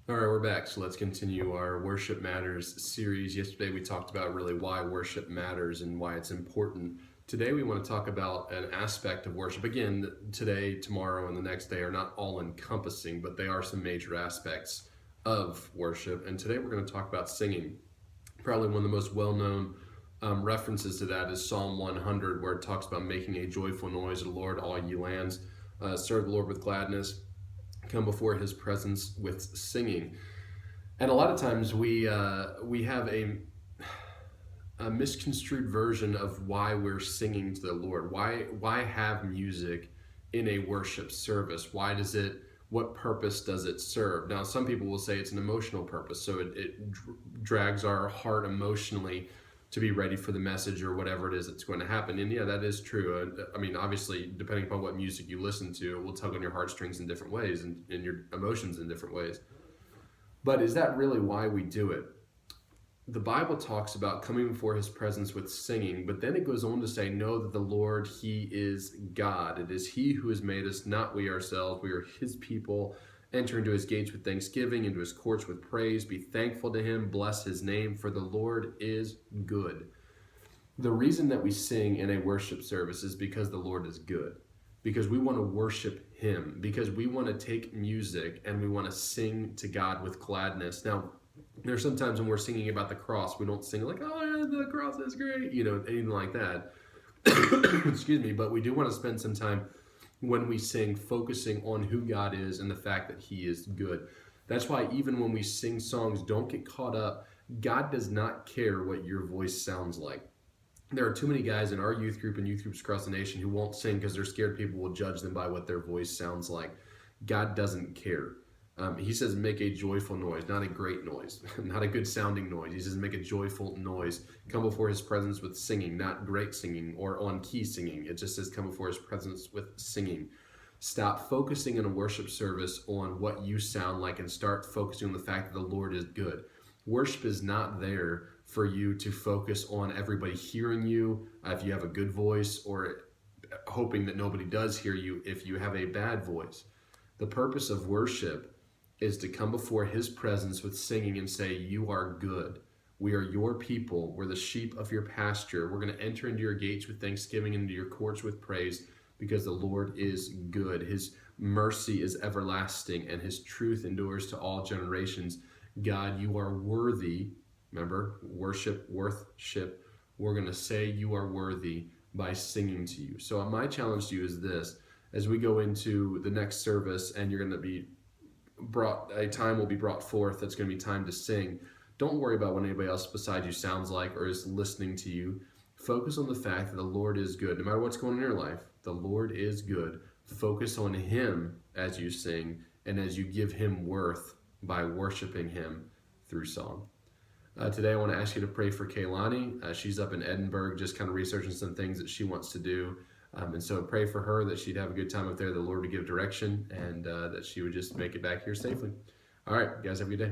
All right, we're back. So let's continue our Worship Matters series. Yesterday we talked about really why worship matters and why it's important. Today we want to talk about an aspect of worship. Again, today, tomorrow, and the next day are not all encompassing, but they are some major aspects of worship. And today we're going to talk about singing. Probably one of the most well-known references to that is Psalm 100, where it talks about making a joyful noise to the Lord, all ye lands. Serve the Lord with gladness, come before his presence with singing. And a lot of times we have a misconstrued version of why we're singing to the Lord. Why have music in a worship service? What purpose does it serve? Now, some people will say it's an emotional purpose, so it drags our heart emotionally to be ready for the message or whatever it is that's going to happen. And yeah, that is true. I mean, obviously, depending upon what music you listen to, it will tug on your heartstrings in different ways and your emotions in different ways. But is that really why we do it? The Bible talks about coming before his presence with singing, but then it goes on to say, know that the Lord, he is God. It is he who has made us, not we ourselves. We are his people. Enter into his gates with thanksgiving, into his courts with praise. Be thankful to him, bless his name, for the Lord is good. The reason that we sing in a worship service is because the Lord is good. Because we want to worship him. Because we want to take music and we want to sing to God with gladness. Now, there's sometimes when we're singing about the cross, we don't sing like, oh, yeah, the cross is great, anything like that. Excuse me, but we do want to spend some time when we sing focusing on who God is and the fact that he is good. That's why even when we sing songs, don't get caught up. God does not care what your voice sounds like. There are too many guys in our youth group and youth groups across the nation who won't sing because they're scared people will judge them by what their voice sounds like. God doesn't care. He says make a joyful noise, not a great noise, not a good sounding noise. He says make a joyful noise. Come before his presence with singing, not great singing or on key singing. It just says come before his presence with singing. Stop focusing in a worship service on what you sound like and start focusing on the fact that the Lord is good. Worship is not there for you to focus on everybody hearing you if you have a good voice, or hoping that nobody does hear you if you have a bad voice. The purpose of worship is to come before his presence with singing and say, you are good. We are your people. We're the sheep of your pasture. We're going to enter into your gates with thanksgiving, into your courts with praise, because the Lord is good. His mercy is everlasting, and his truth endures to all generations. God, you are worthy. Remember, worship. We're going to say you are worthy by singing to you. So my challenge to you is this. As we go into the next service and you're going to be a time will be brought forth that's going to be time to sing. Don't worry about what anybody else beside you sounds like or is listening to you. Focus on the fact that the Lord is good. No matter what's going on in your life, the Lord is good. Focus on him as you sing and as you give him worth by worshiping him through song. Today I want to ask you to pray for Kaylani. She's up in Edinburgh just kind of researching some things that she wants to do. And so pray for her that she'd have a good time up there, the Lord would give direction, and that she would just make it back here safely. All right, guys, have a good day.